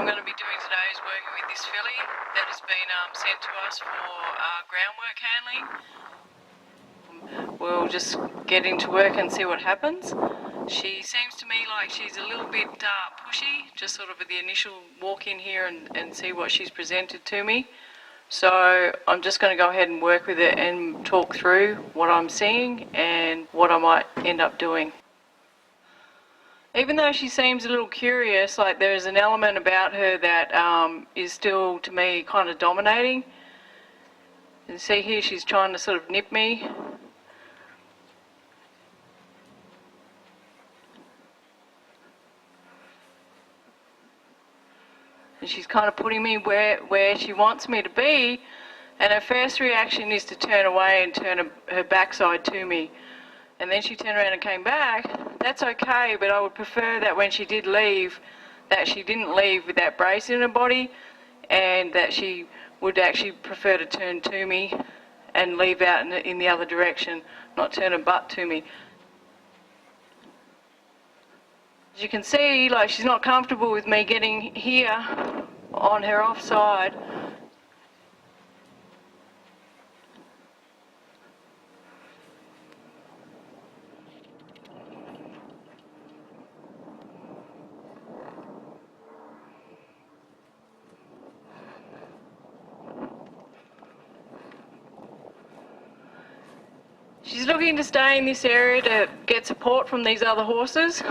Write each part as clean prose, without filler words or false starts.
I'm going to be doing today is working with this filly that has been sent to us for groundwork handling. We'll just get into work and see what happens. She seems to me like she's a little bit pushy, just sort of at the initial walk in here and see what she's presented to me. So I'm just going to go ahead and work with it and talk through what I'm seeing and what I might end up doing. Even though she seems a little curious, like there's an element about her that is still, to me, kind of dominating. You see here she's trying to sort of nip me. And she's kind of putting me where she wants me to be, and her first reaction is to turn away and turn her backside to me. And then she turned around and came back. That's okay, but I would prefer that when she did leave, that she didn't leave with that brace in her body, and that she would actually prefer to turn to me and leave out in the other direction, not turn her butt to me. As you can see, like, she's not comfortable with me getting here on her offside. She's looking to stay in this area to get support from these other horses,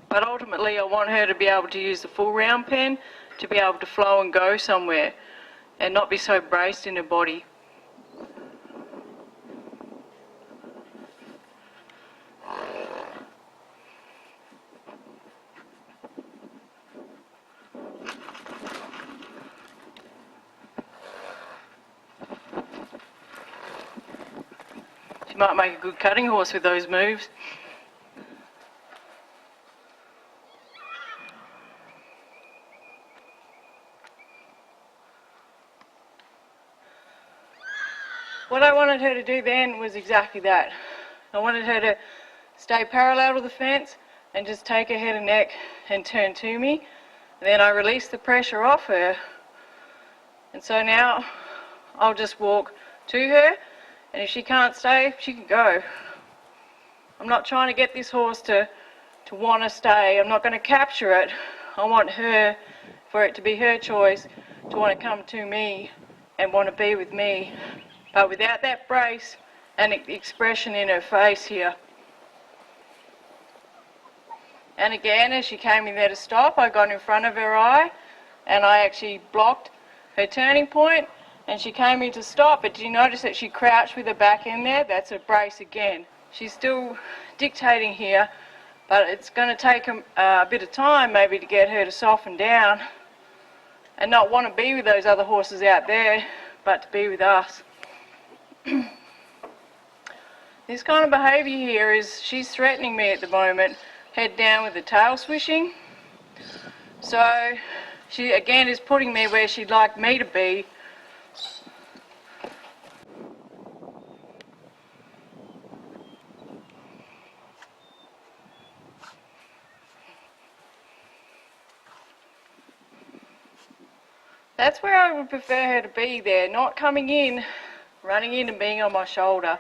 but ultimately I want her to be able to use the full round pen to be able to flow and go somewhere and not be so braced in her body. She might make a good cutting horse with those moves. What I wanted her to do then was exactly that. I wanted her to stay parallel to the fence and just take her head and neck and turn to me. And then I released the pressure off her. And so now I'll just walk to her, and if she can't stay, she can go. I'm not trying to get this horse to want to stay. I'm not going to capture it. I want her, for it to be her choice, to want to come to me and want to be with me, but without that brace and expression in her face here. And again, as she came in there to stop, I got in front of her eye and I actually blocked her turning point, and she came in to stop, but did you notice that she crouched with her back in there? That's a brace again. She's still dictating here, but it's going to take a bit of time maybe to get her to soften down and not want to be with those other horses out there, but to be with us. This kind of behaviour here is, she's threatening me at the moment, head down with the tail swishing. So she again is putting me where she'd like me to be. That's where I would prefer her to be there, not coming in, running in and being on my shoulder.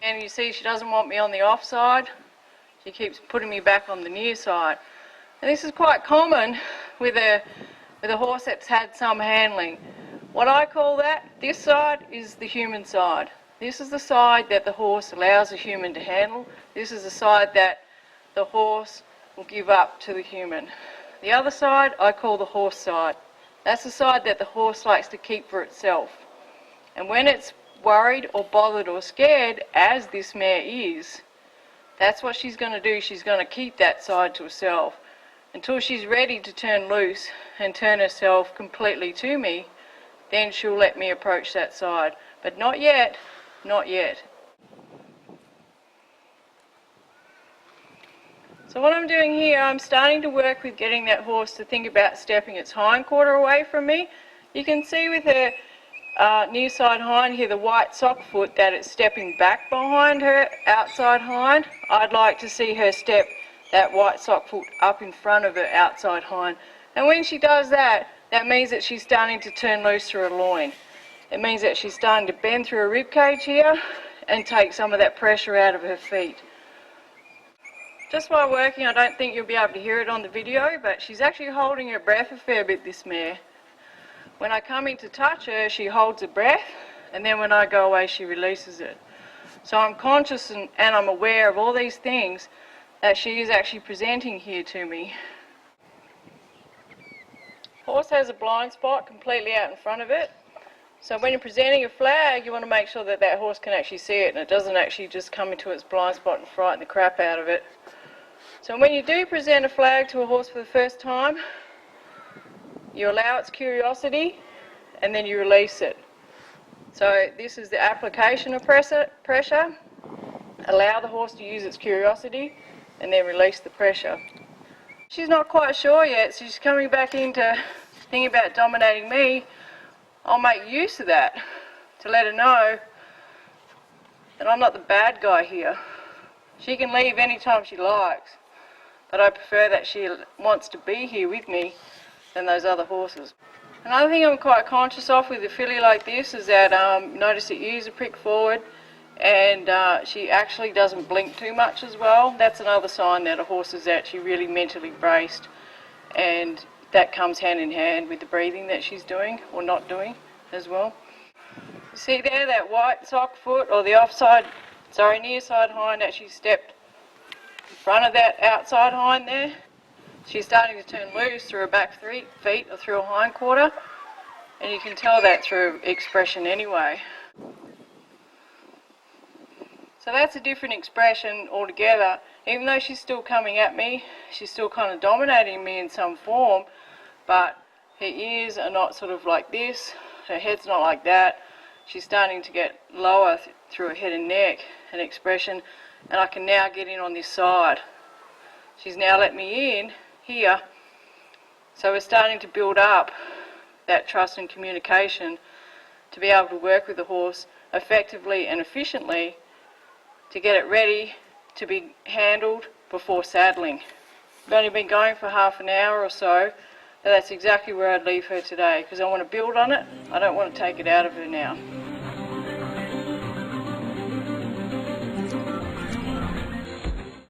And you see she doesn't want me on the off side. She keeps putting me back on the near side. And this is quite common with a horse that's had some handling. What I call that, this side is the human side. This is the side that the horse allows the human to handle. This is the side that the horse will give up to the human. The other side I call the horse side. That's the side that the horse likes to keep for itself. And when it's worried or bothered or scared, as this mare is, that's what she's going to do. She's going to keep that side to herself until she's ready to turn loose and turn herself completely to me. Then she'll let me approach that side. But not yet, not yet. So what I'm doing here, I'm starting to work with getting that horse to think about stepping its hindquarter away from me. You can see with her near side hind here, the white sock foot, that it's stepping back behind her outside hind. I'd like to see her step that white sock foot up in front of her outside hind. And when she does that, that means that she's starting to turn loose through her loin. It means that she's starting to bend through her ribcage here and take some of that pressure out of her feet. Just while working, I don't think you'll be able to hear it on the video, but she's actually holding her breath a fair bit, this mare. When I come in to touch her, she holds her breath, and then when I go away, she releases it. So I'm conscious and I'm aware of all these things that she is actually presenting here to me. Horse has a blind spot completely out in front of it. So when you're presenting a flag, you want to make sure that that horse can actually see it and it doesn't actually just come into its blind spot and frighten the crap out of it. So when you do present a flag to a horse for the first time, you allow its curiosity and then you release it. So this is the application of pressure. Allow the horse to use its curiosity and then release the pressure. She's not quite sure yet, so she's coming back into thinking about dominating me. I'll make use of that to let her know that I'm not the bad guy here. She can leave anytime she likes, but I prefer that she wants to be here with me than those other horses. Another thing I'm quite conscious of with a filly like this is that notice the ears are pricked forward and she actually doesn't blink too much as well. That's another sign that a horse is actually really mentally braced, and that comes hand in hand with the breathing that she's doing or not doing as well. You see there that white sock foot or the near side hind actually stepped in front of that outside hind there. She's starting to turn loose through her back feet or through her hindquarter, and you can tell that through expression anyway. So that's a different expression altogether. Even though she's still coming at me, she's still kind of dominating me in some form, but her ears are not sort of like this, her head's not like that. She's starting to get lower through her head and neck and expression, and I can now get in on this side. She's now let me in here, so we're starting to build up that trust and communication to be able to work with the horse effectively and efficiently to get it ready to be handled before saddling. I've only been going for half an hour or so, but that's exactly where I'd leave her today because I want to build on it. I don't want to take it out of her now.